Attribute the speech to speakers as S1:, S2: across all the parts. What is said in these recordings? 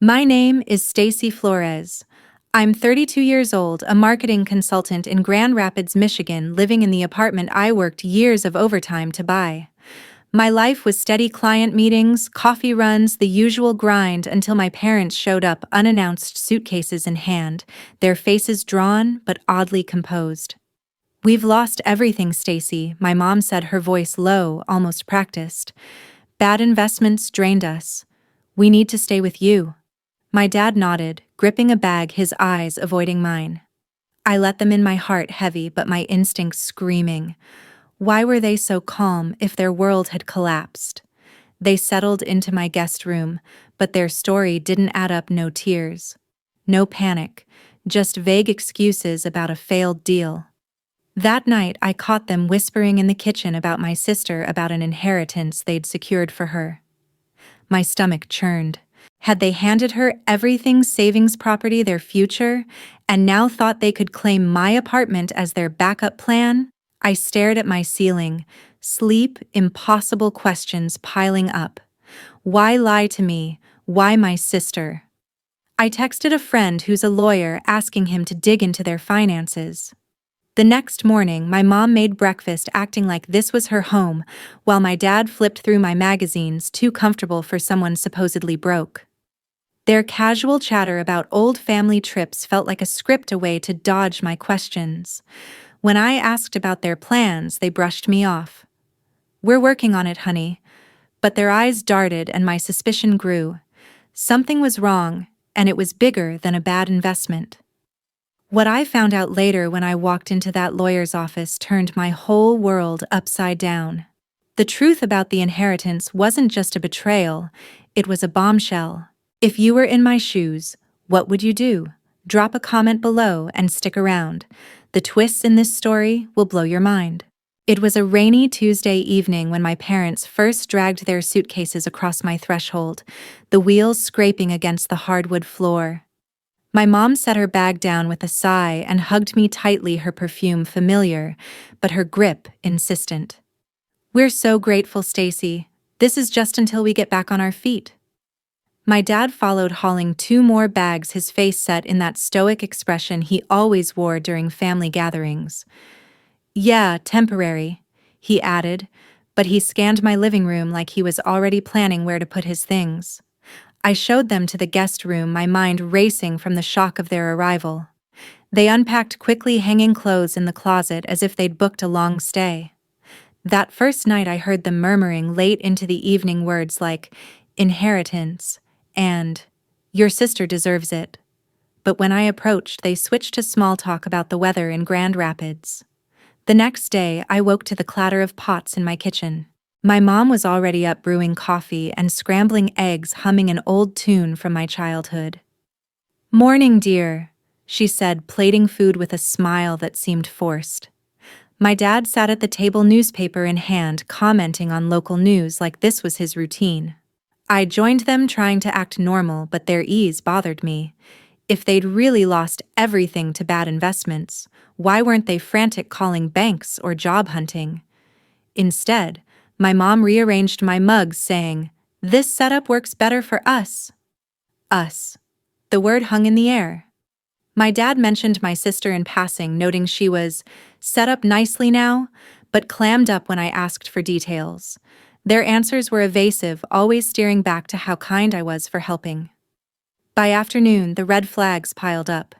S1: My name is Stacy Flores. I'm 32 years old, a marketing consultant in Grand Rapids, Michigan, living in the apartment I worked years of overtime to buy. My life was steady client meetings, coffee runs, the usual grind until my parents showed up unannounced, suitcases in hand, their faces drawn but oddly composed. "We've lost everything, Stacy," my mom said, her voice low, almost practiced. "Bad investments drained us. We need to stay with you." My dad nodded, gripping a bag, his eyes avoiding mine. I let them in, my heart heavy but my instincts screaming. Why were they so calm if their world had collapsed? They settled into my guest room, but their story didn't add up. No tears. No panic. Just vague excuses about a failed deal. That night I caught them whispering in the kitchen about my sister, about an inheritance they'd secured for her. My stomach churned. Had they handed her everything, savings, property, their future, and now thought they could claim my apartment as their backup plan? I stared at my ceiling, sleep, impossible questions piling up. Why lie to me? Why my sister? I texted a friend who's a lawyer, asking him to dig into their finances. The next morning, my mom made breakfast, acting like this was her home, while my dad flipped through my magazines, too comfortable for someone supposedly broke. Their casual chatter about old family trips felt like a script, a way to dodge my questions. When I asked about their plans, they brushed me off. "We're working on it, honey." But their eyes darted and my suspicion grew. Something was wrong, and it was bigger than a bad investment. What I found out later when I walked into that lawyer's office turned my whole world upside down. The truth about the inheritance wasn't just a betrayal, it was a bombshell. If you were in my shoes, what would you do? Drop a comment below and stick around. The twists in this story will blow your mind. It was a rainy Tuesday evening when my parents first dragged their suitcases across my threshold, the wheels scraping against the hardwood floor. My mom set her bag down with a sigh and hugged me tightly, her perfume familiar, but her grip insistent. "We're so grateful, Stacy. This is just until we get back on our feet." My dad followed, hauling 2 more bags, his face set in that stoic expression he always wore during family gatherings. "Yeah, temporary," he added, but he scanned my living room like he was already planning where to put his things. I showed them to the guest room, my mind racing from the shock of their arrival. They unpacked quickly, hanging clothes in the closet as if they'd booked a long stay. That first night I heard them murmuring late into the evening words like inheritance and "your sister deserves it." But when I approached, they switched to small talk about the weather in Grand Rapids. The next day, I woke to the clatter of pots in my kitchen. My mom was already up brewing coffee and scrambling eggs, humming an old tune from my childhood. "Morning, dear," she said, plating food with a smile that seemed forced. My dad sat at the table, newspaper in hand, commenting on local news like this was his routine. I joined them, trying to act normal, but their ease bothered me. If they'd really lost everything to bad investments, why weren't they frantic calling banks or job hunting? Instead, my mom rearranged my mugs, saying, "This setup works better for us." Us. The word hung in the air. My dad mentioned my sister in passing, noting she was set up nicely now, but clammed up when I asked for details. Their answers were evasive, always steering back to how kind I was for helping. By afternoon, the red flags piled up.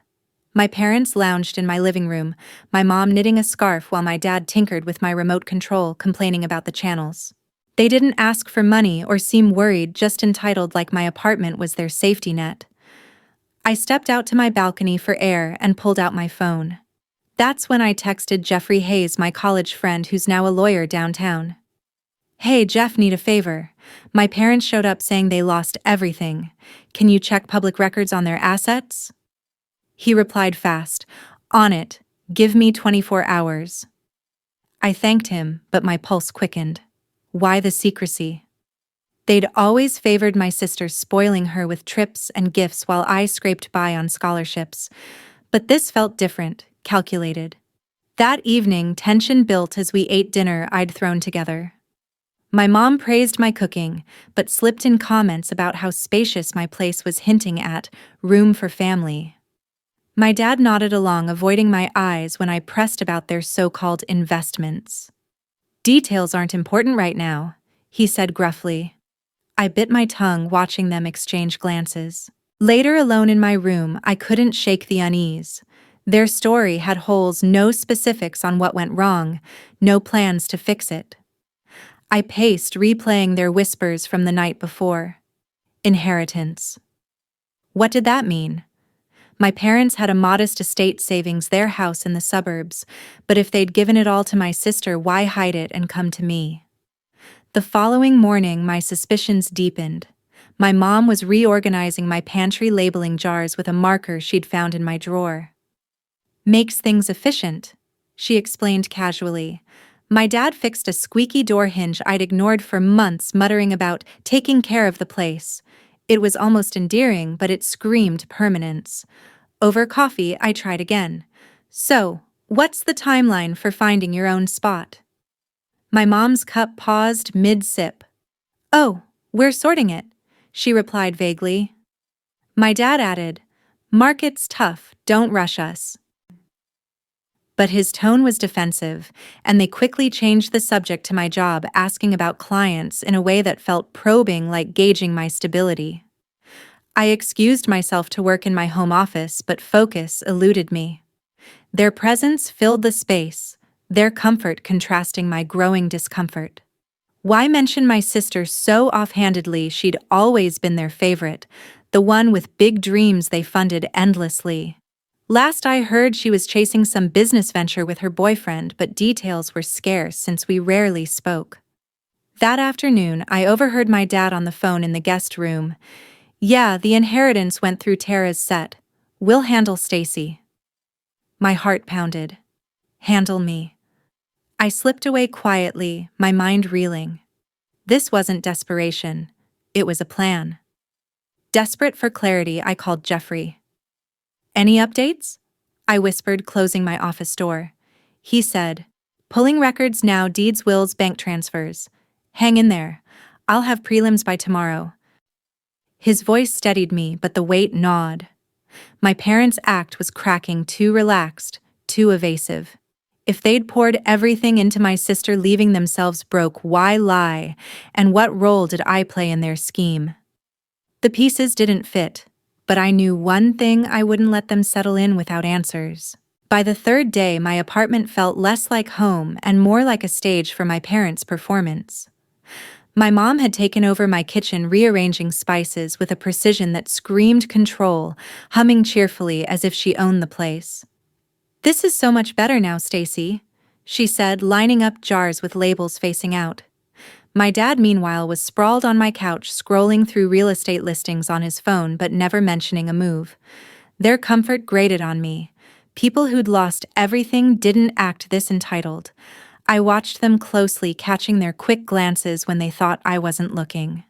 S1: My parents lounged in my living room, my mom knitting a scarf while my dad tinkered with my remote control, complaining about the channels. They didn't ask for money or seem worried, just entitled, like my apartment was their safety net. I stepped out to my balcony for air and pulled out my phone. That's when I texted Jeffrey Hayes, my college friend who's now a lawyer downtown. "Hey Jeff, need a favor. My parents showed up saying they lost everything. Can you check public records on their assets?" He replied fast, "On it. Give me 24 hours. I thanked him, but my pulse quickened. Why the secrecy? They'd always favored my sister, spoiling her with trips and gifts while I scraped by on scholarships. But this felt different, calculated. That evening, tension built as we ate dinner I'd thrown together. My mom praised my cooking, but slipped in comments about how spacious my place was, hinting at room for family. My dad nodded along, avoiding my eyes when I pressed about their so-called investments. Details aren't important right now, he said gruffly. I bit my tongue, watching them exchange glances. Later, alone in my room, I couldn't shake the unease. Their story had holes, no specifics on what went wrong, no plans to fix it. I paced, replaying their whispers from the night before. Inheritance. What did that mean? My parents had a modest estate savings, their house in the suburbs, but if they'd given it all to my sister, why hide it and come to me? The following morning, my suspicions deepened. My mom was reorganizing my pantry, labeling jars with a marker she'd found in my drawer. Makes things efficient, she explained casually. My dad fixed a squeaky door hinge I'd ignored for months, muttering about taking care of the place. It was almost endearing, but it screamed permanence. Over coffee, I tried again. So, what's the timeline for finding your own spot? My mom's cup paused mid-sip. Oh, we're sorting it, she replied vaguely. My dad added, market's tough, don't rush us. But his tone was defensive, and they quickly changed the subject to my job, asking about clients in a way that felt probing, like gauging my stability. I excused myself to work in my home office, but focus eluded me. Their presence filled the space, their comfort contrasting my growing discomfort. Why mention my sister so offhandedly? She'd always been their favorite, the one with big dreams they funded endlessly. Last I heard, she was chasing some business venture with her boyfriend, but details were scarce since we rarely spoke. That afternoon, I overheard my dad on the phone in the guest room. Yeah, the inheritance went through Tara's set. We'll handle Stacy. My heart pounded. Handle me. I slipped away quietly, my mind reeling. This wasn't desperation. It was a plan. Desperate for clarity, I called Jeffrey. Any updates? I whispered, closing my office door. He said, pulling records now, deeds, wills, bank transfers. Hang in there. I'll have prelims by tomorrow. His voice steadied me, but the weight gnawed. My parents' act was cracking, too relaxed, too evasive. If they'd poured everything into my sister, leaving themselves broke, why lie? And what role did I play in their scheme? The pieces didn't fit, but I knew one thing: I wouldn't let them settle in without answers. By the third day, my apartment felt less like home and more like a stage for my parents' performance. My mom had taken over my kitchen, rearranging spices with a precision that screamed control, humming cheerfully as if she owned the place. This is so much better now, Stacy, she said, lining up jars with labels facing out. My dad, meanwhile, was sprawled on my couch, scrolling through real estate listings on his phone but never mentioning a move. Their comfort grated on me. People who'd lost everything didn't act this entitled. I watched them closely, catching their quick glances when they thought I wasn't looking.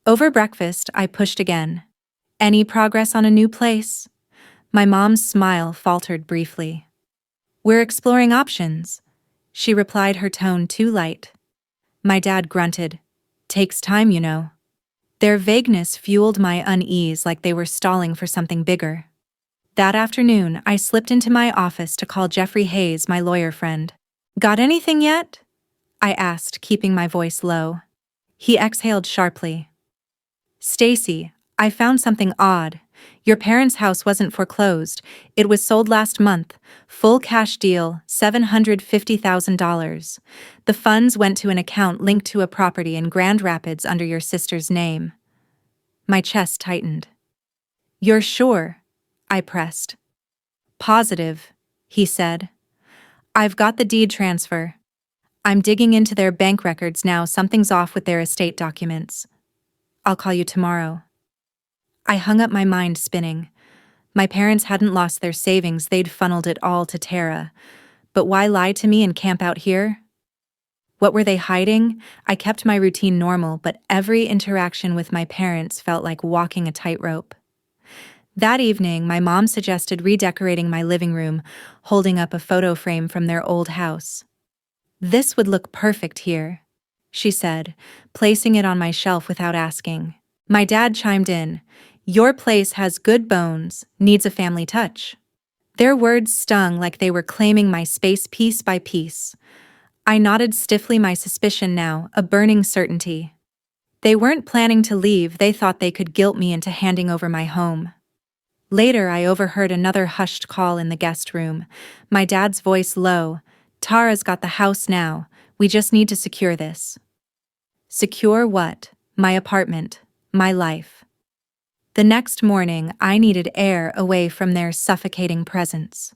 S1: Over breakfast, I pushed again. Any progress on a new place? My mom's smile faltered briefly. We're exploring options, she replied, her tone too light. My dad grunted. Takes time, you know. Their vagueness fueled my unease, like they were stalling for something bigger. That afternoon, I slipped into my office to call Jeffrey Hayes, my lawyer friend. Got anything yet? I asked, keeping my voice low. He exhaled sharply. Stacy, I found something odd. Your parents' house wasn't foreclosed. It was sold last month. Full cash deal, $750,000. The funds went to an account linked to a property in Grand Rapids under your sister's name. My chest tightened. You're sure? I pressed. Positive, he said. I've got the deed transfer. I'm digging into their bank records now. Something's off with their estate documents. I'll call you tomorrow. I hung up, my mind spinning. My parents hadn't lost their savings, they'd funneled it all to Tara. But why lie to me and camp out here? What were they hiding? I kept my routine normal, but every interaction with my parents felt like walking a tightrope. That evening, my mom suggested redecorating my living room, holding up a photo frame from their old house. This would look perfect here. she said, placing it on my shelf without asking. My dad chimed in, "Your place has good bones, needs a family touch." Their words stung like they were claiming my space piece by piece. I nodded stiffly, my suspicion now, a burning certainty. They weren't planning to leave, they thought they could guilt me into handing over my home. Later, I overheard another hushed call in the guest room, my dad's voice low. "Tara's got the house now, we just need to secure this." Secure what? My apartment, my life. The next morning, I needed air away from their suffocating presence.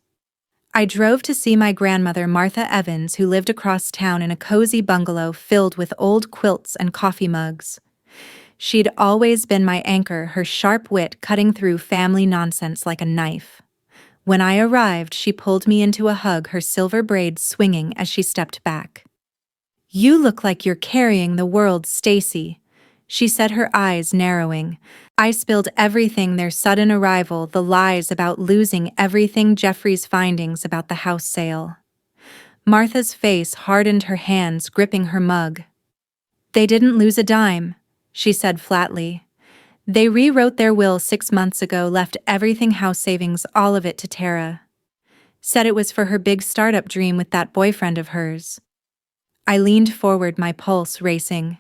S1: I drove to see my grandmother, Martha Evans, who lived across town in a cozy bungalow filled with old quilts and coffee mugs. She'd always been my anchor, her sharp wit cutting through family nonsense like a knife. When I arrived, she pulled me into a hug, her silver braids swinging as she stepped back. "You look like you're carrying the world, Stacy," she said, her eyes narrowing. I spilled everything: their sudden arrival, the lies about losing everything, Jeffrey's findings about the house sale. Martha's face hardened, her hands gripping her mug. "They didn't lose a dime," she said flatly. "They rewrote their will 6 months ago, left everything, house savings, all of it to Tara. Said it was for her big startup dream with that boyfriend of hers." I leaned forward, my pulse racing.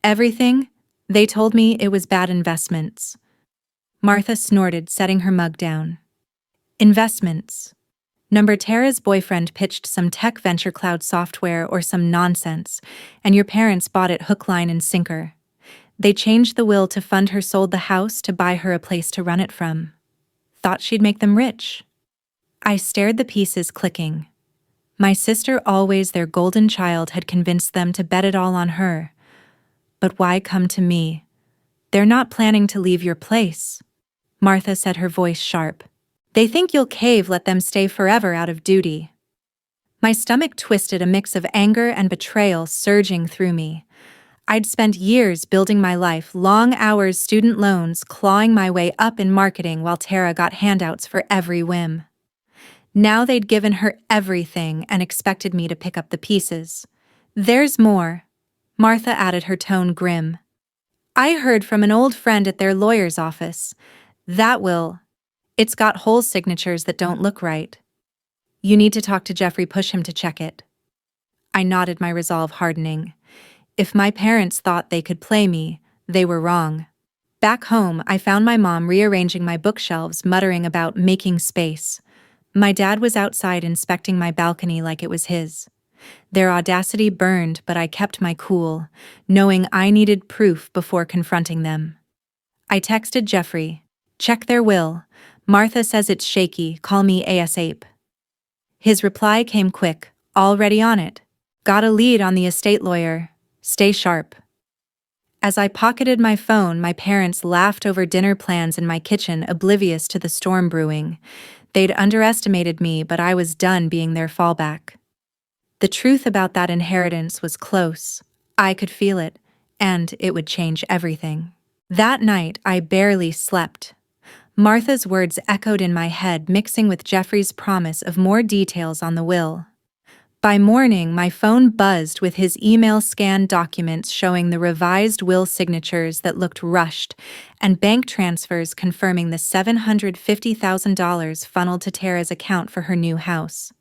S1: "Everything? They told me it was bad investments." Martha snorted, setting her mug down. "Investments? Number Tara's boyfriend pitched some tech venture, cloud software or some nonsense, and your parents bought it hook, line, and sinker. They changed the will to fund her, sold the house to buy her a place to run it from. Thought she'd make them rich." I stared, the pieces clicking. My sister, always their golden child, had convinced them to bet it all on her. But why come to me? "They're not planning to leave your place," Martha said, her voice sharp. "They think you'll cave, let them stay forever out of duty." My stomach twisted, a mix of anger and betrayal surging through me. I'd spent years building my life, long hours, student loans, clawing my way up in marketing while Tara got handouts for every whim. Now they'd given her everything and expected me to pick up the pieces. "There's more," Martha added, her tone grim. "I heard from an old friend at their lawyer's office. That will, it's got whole signatures that don't look right. You need to talk to Jeffrey, push him to check it." I nodded, my resolve hardening. If my parents thought they could play me, they were wrong. Back home, I found my mom rearranging my bookshelves, muttering about making space. My dad was outside inspecting my balcony like it was his. Their audacity burned, but I kept my cool, knowing I needed proof before confronting them. I texted Jeffrey, "Check their will. Martha says it's shaky, call me ASAP." His reply came quick, "Already on it. Got a lead on the estate lawyer. Stay sharp." As I pocketed my phone, my parents laughed over dinner plans in my kitchen, oblivious to the storm brewing. They'd underestimated me, but I was done being their fallback. The truth about that inheritance was close. I could feel it, and it would change everything. That night, I barely slept. Martha's words echoed in my head, mixing with Jeffrey's promise of more details on the will. By morning, my phone buzzed with his email-scanned documents showing the revised will signatures that looked rushed, and bank transfers confirming the $750,000 funneled to Tara's account for her new house.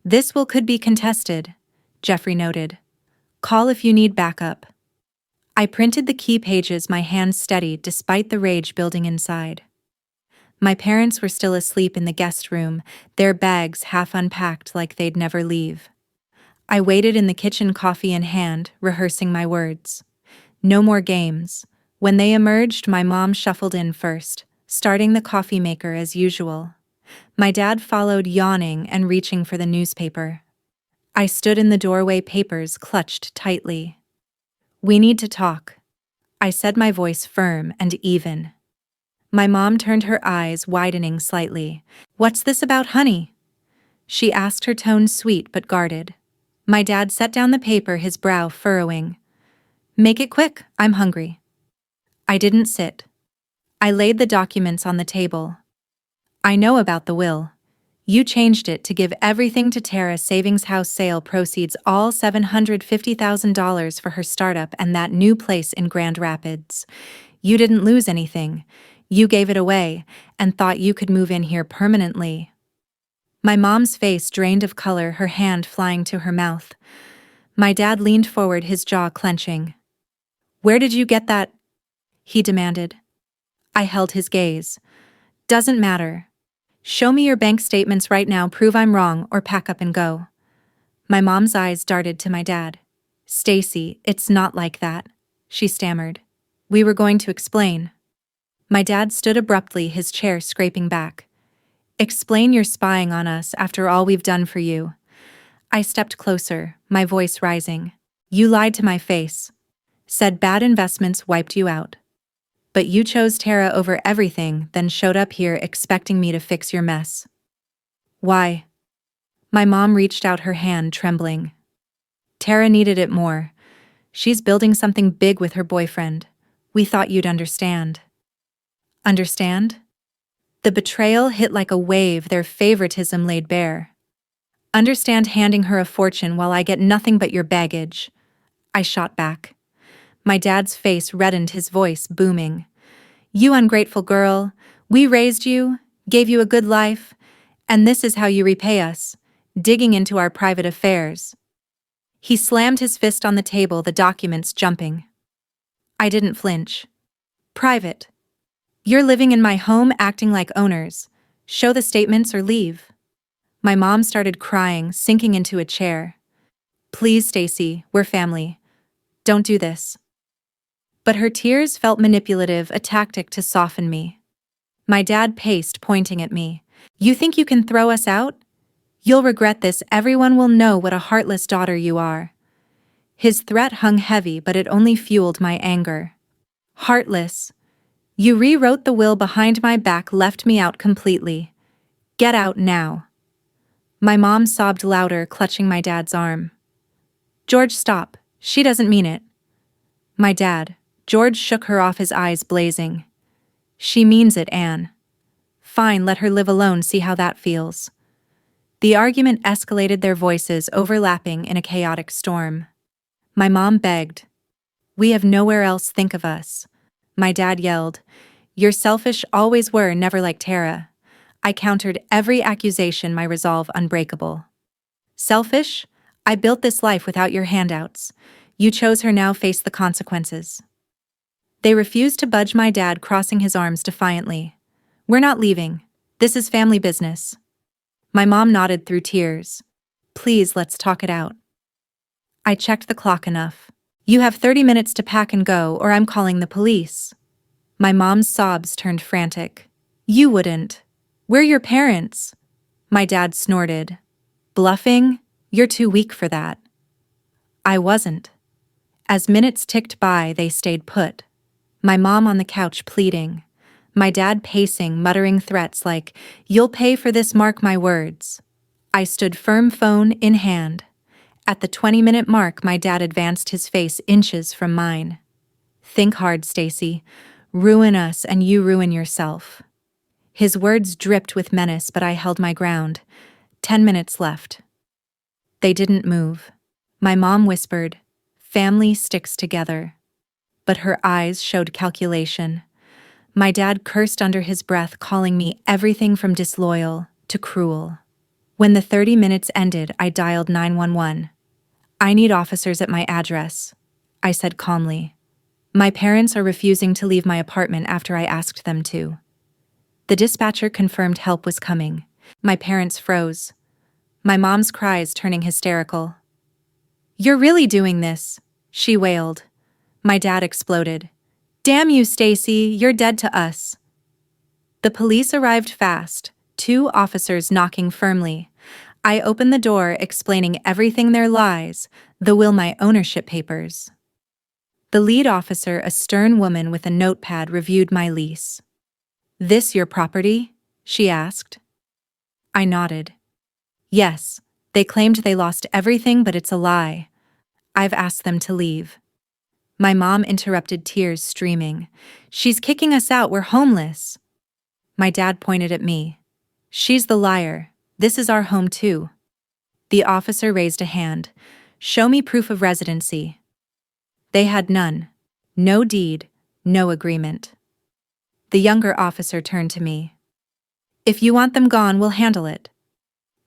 S1: "This will could be contested," Jeffrey noted. "Call if you need backup." I printed the key pages, my hands steady despite the rage building inside. My parents were still asleep in the guest room, their bags half unpacked like they'd never leave. I waited in the kitchen, coffee in hand, rehearsing my words. No more games. When they emerged, my mom shuffled in first, starting the coffee maker as usual. My dad followed, yawning and reaching for the newspaper. I stood in the doorway, papers clutched tightly. "We need to talk," I said, my voice firm and even. My mom turned, her eyes widening slightly. "What's this about, honey?" she asked, her tone sweet but guarded. My dad set down the paper, his brow furrowing. "Make it quick, I'm hungry." I didn't sit. I laid the documents on the table. "I know about the will. You changed it to give everything to Tara Savings House sale proceeds, all $750,000 for her startup and that new place in Grand Rapids. You didn't lose anything. You gave it away and thought you could move in here permanently. My mom's face drained of color, her hand flying to her mouth. My dad leaned forward, his jaw clenching. Where did you get that? He demanded. I held his gaze. Doesn't matter. Show me your bank statements right now, prove I'm wrong, or pack up and go. My mom's eyes darted to my dad. Stacy, it's not like that, she stammered. We were going to explain. My dad stood abruptly, his chair scraping back. Explain you're spying on us after all we've done for you. I stepped closer, my voice rising. You lied to my face. Said bad investments wiped you out. But you chose Tara over everything, then showed up here expecting me to fix your mess. Why? My mom reached out her hand, trembling. Tara needed it more. She's building something big with her boyfriend. We thought you'd understand. Understand? The betrayal hit like a wave, their favoritism laid bare. Understand handing her a fortune while I get nothing but your baggage. I shot back. My dad's face reddened, his voice booming. You ungrateful girl, we raised you, gave you a good life, and this is how you repay us, digging into our private affairs. He slammed his fist on the table, the documents jumping. I didn't flinch. Private. You're living in my home acting like owners. Show the statements or leave. My mom started crying, sinking into a chair. Please, Stacy, we're family. Don't do this. But her tears felt manipulative, a tactic to soften me. My dad paced, pointing at me. You think you can throw us out? You'll regret this. Everyone will know what a heartless daughter you are. His threat hung heavy, but it only fueled my anger. Heartless. You rewrote the will behind my back, left me out completely. Get out now. My mom sobbed louder, clutching my dad's arm. George, stop. She doesn't mean it. My dad. George shook her off, his eyes blazing. She means it, Anne. Fine, let her live alone, see how that feels. The argument escalated, their voices overlapping in a chaotic storm. My mom begged. We have nowhere else, think of us. My dad yelled. You're selfish, always were, never like Tara. I countered every accusation, my resolve unbreakable. Selfish? I built this life without your handouts. You chose her, now face the consequences. They refused to budge, my dad crossing his arms defiantly. We're not leaving. This is family business. My mom nodded through tears. Please, let's talk it out. I checked the clock. Enough. You have 30 minutes to pack and go, or I'm calling the police. My mom's sobs turned frantic. You wouldn't. We're your parents. My dad snorted. Bluffing? You're too weak for that. I wasn't. As minutes ticked by, they stayed put. My mom on the couch pleading. My dad pacing, muttering threats like, you'll pay for this, mark my words. I stood firm, phone in hand. At the 20-minute mark, my dad advanced, his face inches from mine. Think hard, Stacy. Ruin us and you ruin yourself. His words dripped with menace, but I held my ground. 10 minutes left. They didn't move. My mom whispered, family sticks together. But her eyes showed calculation. My dad cursed under his breath, calling me everything from disloyal to cruel. When the 30 minutes ended, I dialed 911. I need officers at my address, I said calmly. My parents are refusing to leave my apartment after I asked them to. The dispatcher confirmed help was coming. My parents froze. My mom's cries turning hysterical. You're really doing this, she wailed. My dad exploded. Damn you, Stacy, you're dead to us. The police arrived fast, 2 officers knocking firmly. I opened the door, explaining everything, their lies, the will, my ownership papers. The lead officer, a stern woman with a notepad, reviewed my lease. This your property? She asked. I nodded. Yes, they claimed they lost everything, but it's a lie. I've asked them to leave. My mom interrupted, tears streaming. She's kicking us out, we're homeless. My dad pointed at me. She's the liar. This is our home too. The officer raised a hand. Show me proof of residency. They had none. No deed, no agreement. The younger officer turned to me. If you want them gone, we'll handle it.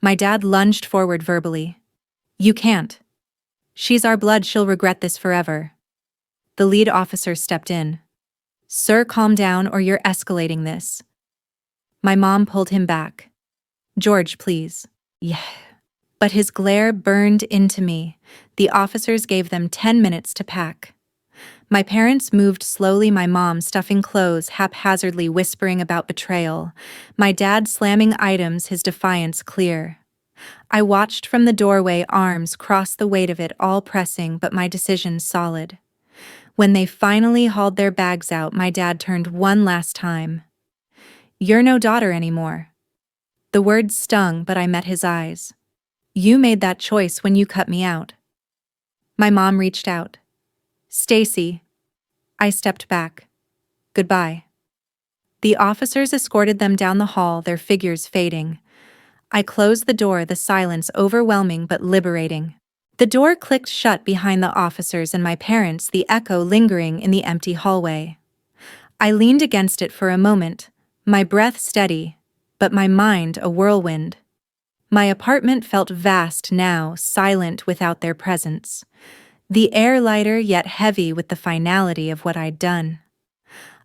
S1: My dad lunged forward verbally. You can't. She's our blood, she'll regret this forever. The lead officer stepped in. Sir, calm down or you're escalating this. My mom pulled him back. George, please. Yeah. But his glare burned into me. The officers gave them 10 minutes to pack. My parents moved slowly, my mom stuffing clothes haphazardly, whispering about betrayal. My dad slamming items, his defiance clear. I watched from the doorway, arms crossed, the weight of it all pressing, but my decision solid. When they finally hauled their bags out, my dad turned one last time. You're no daughter anymore. The words stung, but I met his eyes. You made that choice when you cut me out. My mom reached out. Stacy. I stepped back. Goodbye. The officers escorted them down the hall, their figures fading. I closed the door, the silence overwhelming but liberating. The door clicked shut behind the officers and my parents, the echo lingering in the empty hallway. I leaned against it for a moment, my breath steady, but my mind a whirlwind. My apartment felt vast now, silent without their presence. The air lighter yet heavy with the finality of what I'd done.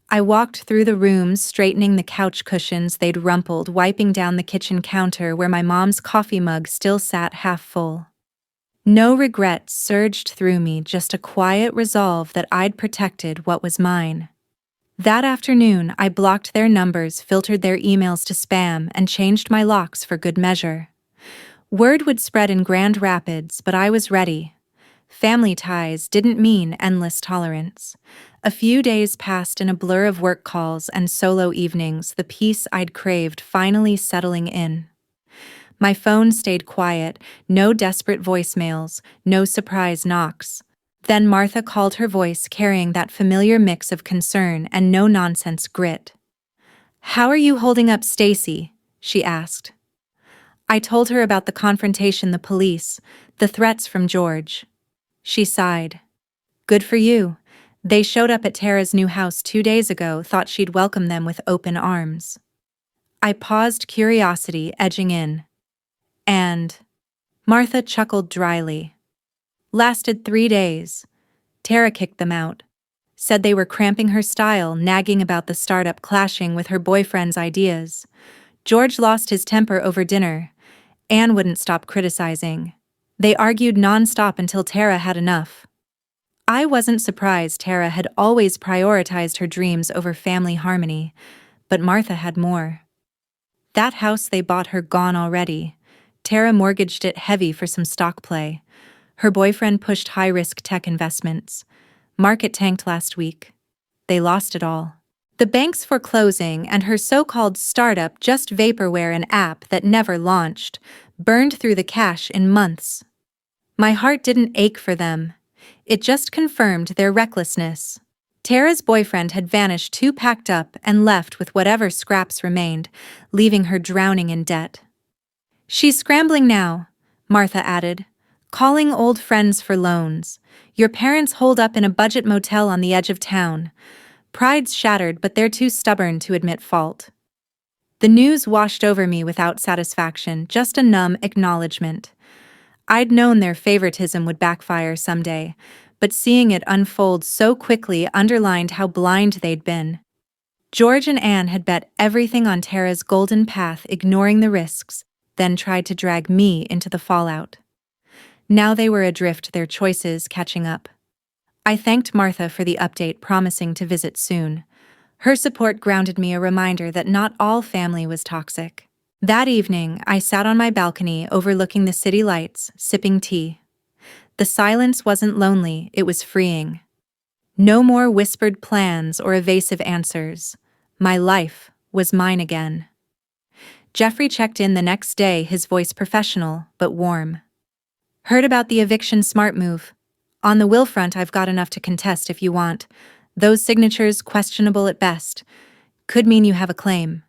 S1: I walked through the rooms, straightening the couch cushions they'd rumpled, wiping down the kitchen counter where my mom's coffee mug still sat half full. No regret surged through me, just a quiet resolve that I'd protected what was mine. That afternoon, I blocked their numbers, filtered their emails to spam, and changed my locks for good measure. Word would spread in Grand Rapids, but I was ready. Family ties didn't mean endless tolerance. A few days passed in a blur of work calls and solo evenings, the peace I'd craved finally settling in. My phone stayed quiet, no desperate voicemails, no surprise knocks. Then Martha called, her voice carrying that familiar mix of concern and no-nonsense grit. How are you holding up, Stacy? She asked. I told her about the confrontation, the police, the threats from George. She sighed. Good for you. They showed up at Tara's new house 2 days ago, thought she'd welcome them with open arms. I paused, curiosity edging in. And Martha chuckled dryly. Lasted 3 days. Tara kicked them out. Said they were cramping her style, nagging about the startup clashing with her boyfriend's ideas. George lost his temper over dinner. Anne wouldn't stop criticizing. They argued nonstop until Tara had enough. I wasn't surprised. Tara had always prioritized her dreams over family harmony, but Martha had more. That house they bought her gone already. Tara mortgaged it heavy for some stock play. Her boyfriend pushed high-risk tech investments. Market tanked last week. They lost it all. The bank's foreclosing and her so-called startup, just vaporware, an app that never launched, burned through the cash in months. My heart didn't ache for them. It just confirmed their recklessness. Tara's boyfriend had vanished, too packed up and left with whatever scraps remained, leaving her drowning in debt. She's scrambling now, Martha added, calling old friends for loans. Your parents holed up in a budget motel on the edge of town. Pride's shattered, but they're too stubborn to admit fault. The news washed over me without satisfaction, just a numb acknowledgement. I'd known their favoritism would backfire someday, but seeing it unfold so quickly underlined how blind they'd been. George and Anne had bet everything on Tara's golden path, ignoring the risks, then tried to drag me into the fallout. Now they were adrift, their choices catching up. I thanked Martha for the update, promising to visit soon. Her support grounded me, a reminder that not all family was toxic. That evening, I sat on my balcony overlooking the city lights, sipping tea. The silence wasn't lonely, it was freeing. No more whispered plans or evasive answers. My life was mine again. Jeffrey checked in the next day, his voice professional but warm. Heard about the eviction, smart move. On the will front, I've got enough to contest if you want. Those signatures, questionable at best. Could mean you have a claim.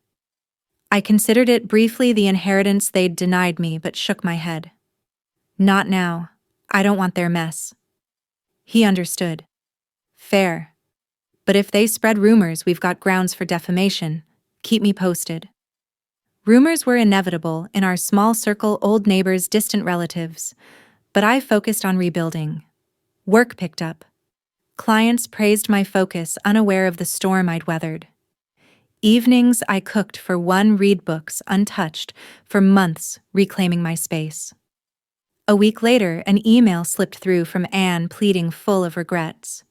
S1: I considered it briefly the inheritance they'd denied me, but shook my head. Not now. I don't want their mess. He understood. Fair. But if they spread rumors, we've got grounds for defamation. Keep me posted. Rumors were inevitable in our small circle, old neighbors, distant relatives. But I focused on rebuilding. Work picked up. Clients praised my focus, unaware of the storm I'd weathered. Evenings I cooked for one, read books untouched for months, reclaiming my space. A week later, an email slipped through from Anne, pleading, full of regrets.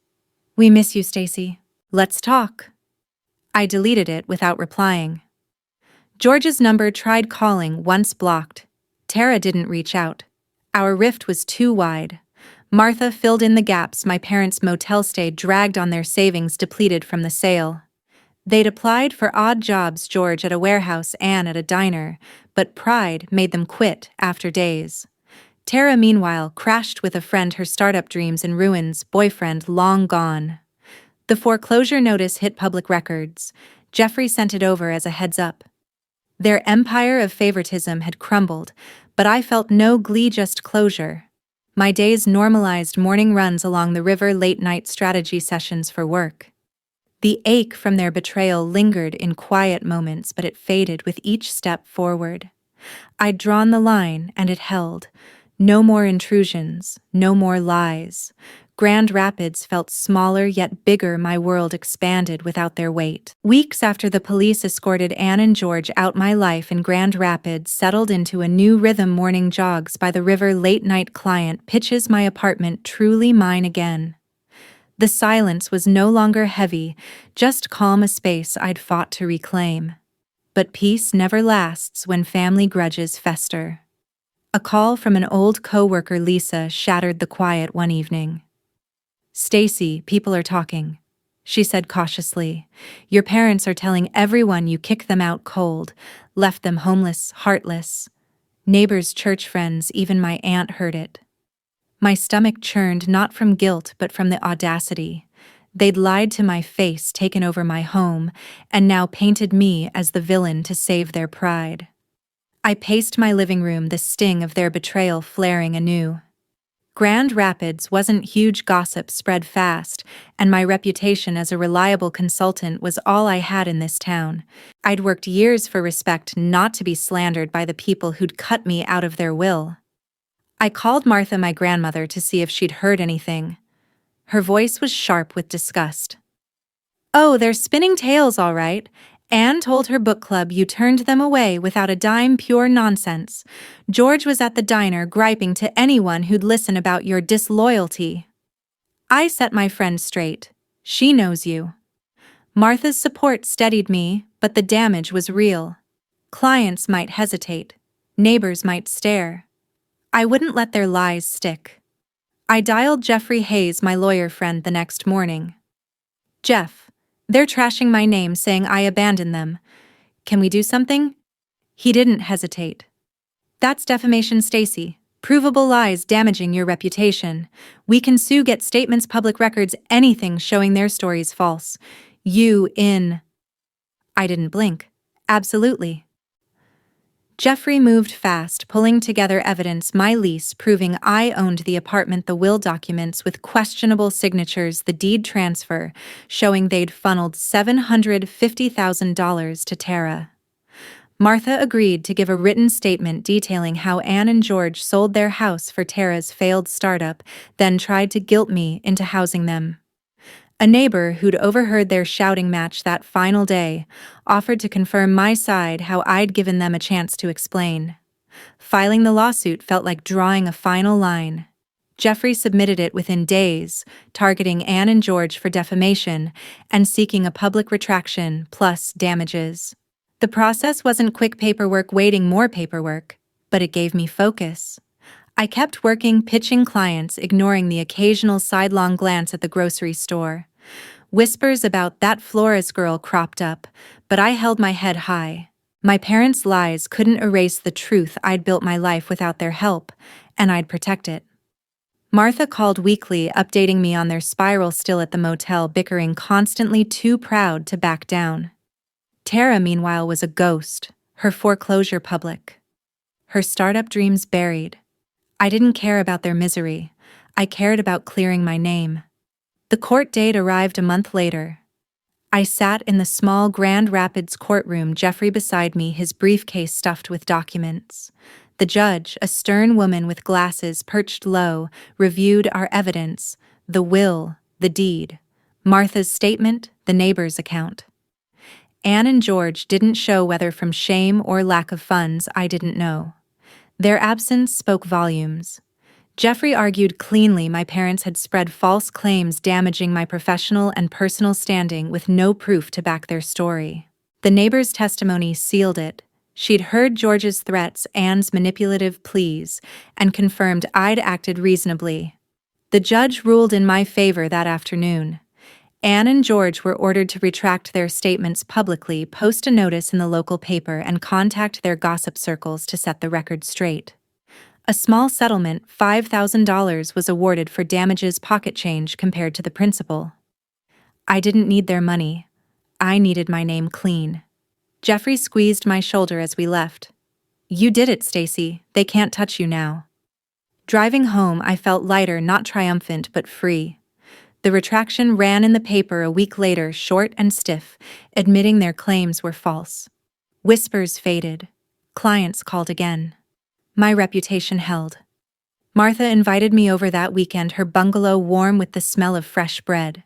S1: We miss you, Stacy. Let's talk. I deleted it without replying. George's number tried calling, once blocked. Tara didn't reach out. Our rift was too wide. Martha filled in the gaps. My parents' motel stay dragged on their savings depleted from the sale. They'd applied for odd jobs, George at a warehouse, Anne at a diner, but pride made them quit after days. Tara, meanwhile, crashed with a friend, her startup dreams in ruins, boyfriend long gone. The foreclosure notice hit public records. Jeffrey sent it over as a heads up. Their empire of favoritism had crumbled, but I felt no glee, just closure. My days normalized, morning runs along the river, late-night strategy sessions for work. The ache from their betrayal lingered in quiet moments, but it faded with each step forward. I'd drawn the line, and it held. No more intrusions, no more lies. Grand Rapids felt smaller yet bigger. My world expanded without their weight. Weeks after the police escorted Anne and George out, my life in Grand Rapids settled into a new rhythm. Morning jogs by the river, late-night client pitches, my apartment truly mine again. The silence was no longer heavy, just calm, a space I'd fought to reclaim. But peace never lasts when family grudges fester. A call from an old coworker, Lisa, shattered the quiet one evening. Stacy, people are talking, she said cautiously. Your parents are telling everyone you kicked them out cold, left them homeless, heartless. Neighbors, church friends, even my aunt heard it. My stomach churned, not from guilt but from the audacity. They'd lied to my face, taken over my home, and now painted me as the villain to save their pride. I paced my living room, the sting of their betrayal flaring anew. Grand Rapids wasn't huge, gossip spread fast, and my reputation as a reliable consultant was all I had in this town. I'd worked years for respect, not to be slandered by the people who'd cut me out of their will. I called Martha, my grandmother, to see if she'd heard anything. Her voice was sharp with disgust. Oh, they're spinning tales, all right. Anne told her book club you turned them away without a dime, pure nonsense. George was at the diner griping to anyone who'd listen about your disloyalty. I set my friend straight. She knows you. Martha's support steadied me, but the damage was real. Clients might hesitate. Neighbors might stare. I wouldn't let their lies stick. I dialed Jeffrey Hayes, my lawyer friend, the next morning. Jeff, they're trashing my name, saying I abandoned them. Can we do something? He didn't hesitate. That's defamation, Stacy. Provable lies damaging your reputation. We can sue, get statements, public records, anything showing their story's false. You in. I didn't blink. Absolutely. Jeffrey moved fast, pulling together evidence, my lease proving I owned the apartment, the will documents with questionable signatures, the deed transfer showing they'd funneled $750,000 to Tara. Martha agreed to give a written statement detailing how Anne and George sold their house for Tara's failed startup, then tried to guilt me into housing them. A neighbor who'd overheard their shouting match that final day offered to confirm my side, how I'd given them a chance to explain. Filing the lawsuit felt like drawing a final line. Jeffrey submitted it within days, targeting Anne and George for defamation and seeking a public retraction plus damages. The process wasn't quick paperwork waiting more paperwork, but it gave me focus. I kept working, pitching clients, ignoring the occasional sidelong glance at the grocery store. Whispers about that Flores girl cropped up, but I held my head high. My parents' lies couldn't erase the truth. I'd built my life without their help, and I'd protect it. Martha called weekly, updating me on their spiral, still at the motel, bickering constantly, too proud to back down. Tara, meanwhile, was a ghost. her foreclosure public, her startup dreams buried. I didn't care about their misery. I cared about clearing my name. The court date arrived a month later. I sat in the small Grand Rapids courtroom, Jeffrey beside me, his briefcase stuffed with documents. The judge, a stern woman with glasses perched low, reviewed our evidence: the will, the deed, Martha's statement, the neighbor's account. Anne and George didn't show, whether from shame or lack of funds, I didn't know. Their absence spoke volumes. Jeffrey argued cleanly my parents had spread false claims damaging my professional and personal standing with no proof to back their story. The neighbor's testimony sealed it. She'd heard George's threats, Anne's manipulative pleas, and confirmed I'd acted reasonably. The judge ruled in my favor that afternoon. Anne and George were ordered to retract their statements publicly, post a notice in the local paper, and contact their gossip circles to set the record straight. A small settlement, $5,000, was awarded for damages, pocket change compared to the principal. I didn't need their money. I needed my name clean. Jeffrey squeezed my shoulder as we left. "You did it, Stacy. They can't touch you now." Driving home, I felt lighter, not triumphant, but free. The retraction ran in the paper a week later, short and stiff, admitting their claims were false. Whispers faded. Clients called again. My reputation held. Martha invited me over that weekend, her bungalow warm with the smell of fresh bread.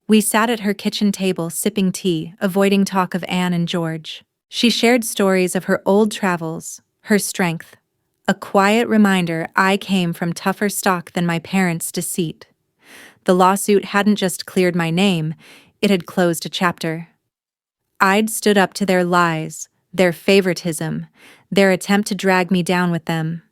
S1: We sat at her kitchen table sipping tea, avoiding talk of Anne and George. She shared stories of her old travels, her strength, a quiet reminder I came from tougher stock than my parents' deceit. The lawsuit hadn't just cleared my name, it had closed a chapter. I'd stood up to their lies, their favoritism, their attempt to drag me down with them.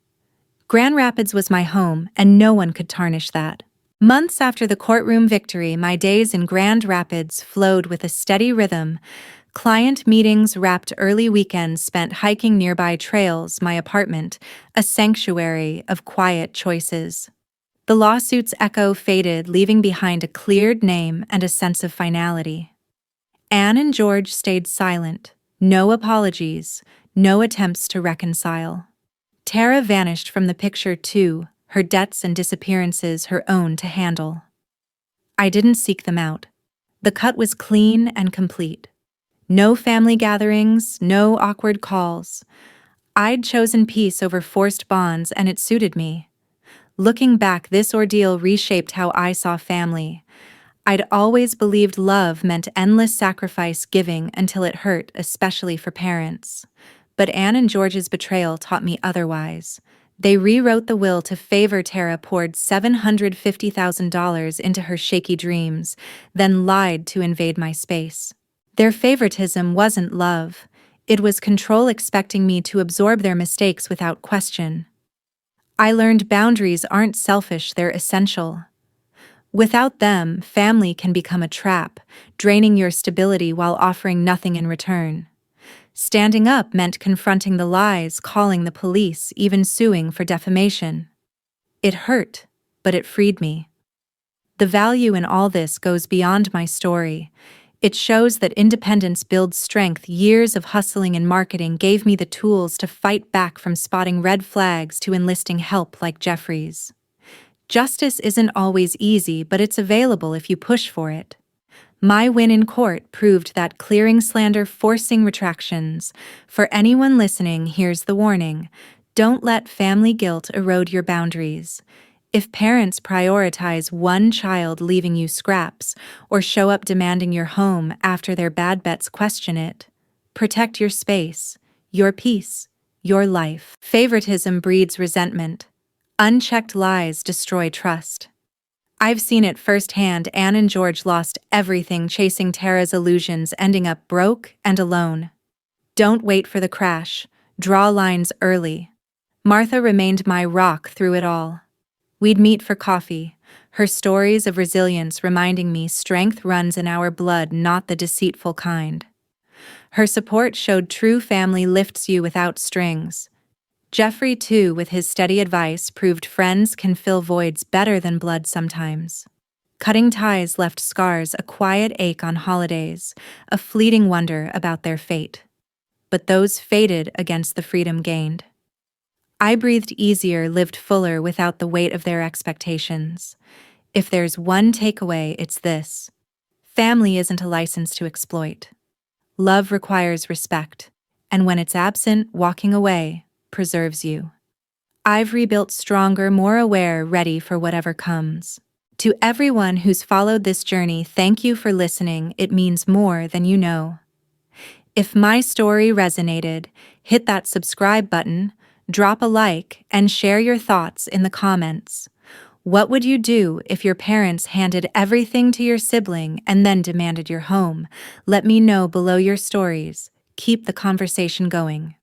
S1: Grand Rapids was my home, and no one could tarnish that. Months after the courtroom victory, my days in Grand Rapids flowed with a steady rhythm. Client meetings wrapped early weekends spent hiking nearby trails, my apartment, a sanctuary of quiet choices. The lawsuit's echo faded, leaving behind a cleared name and a sense of finality. Anne and George stayed silent. No apologies, no attempts to reconcile. Tara vanished from the picture too, her debts and disappearances her own to handle. I didn't seek them out. The cut was clean and complete. No family gatherings, no awkward calls. I'd chosen peace over forced bonds, and it suited me. Looking back, this ordeal reshaped how I saw family. I'd always believed love meant endless sacrifice, giving until it hurt, especially for parents. But Anne and George's betrayal taught me otherwise. They rewrote the will to favor Tara, poured $750,000 into her shaky dreams, then lied to invade my space. Their favoritism wasn't love. It was control, expecting me to absorb their mistakes without question. I learned boundaries aren't selfish, they're essential. Without them, family can become a trap, draining your stability while offering nothing in return. Standing up meant confronting the lies, calling the police, even suing for defamation. It hurt, but it freed me. The value in all this goes beyond my story. It shows that independence builds strength. Years of hustling and marketing gave me the tools to fight back, from spotting red flags to enlisting help like Jeffrey's. Justice isn't always easy, but it's available if you push for it. My win in court proved that: clearing slander, forcing retractions. For anyone listening, here's the warning: don't let family guilt erode your boundaries. If parents prioritize one child, leaving you scraps, or show up demanding your home after their bad bets, question it. Protect your space, your peace, your life. Favoritism breeds resentment. Unchecked lies destroy trust. I've seen it firsthand. Anne and George lost everything chasing Tara's illusions, ending up broke and alone. Don't wait for the crash. Draw lines early. Martha remained my rock through it all. We'd meet for coffee, her stories of resilience reminding me strength runs in our blood, not the deceitful kind. Her support showed true family lifts you without strings. Jeffrey, too, with his steady advice, proved friends can fill voids better than blood sometimes. Cutting ties left scars, a quiet ache on holidays, a fleeting wonder about their fate. but those faded against the freedom gained. I breathed easier, lived fuller without the weight of their expectations. If there's one takeaway, it's this: family isn't a license to exploit. Love requires respect, and when it's absent, walking away preserves you. I've rebuilt stronger, more aware, ready for whatever comes. To everyone who's followed this journey, thank you for listening. It means more than you know. If my story resonated, hit that subscribe button, drop a like, and share your thoughts in the comments. What would you do if your parents handed everything to your sibling and then demanded your home? Let me know below your stories. Keep the conversation going.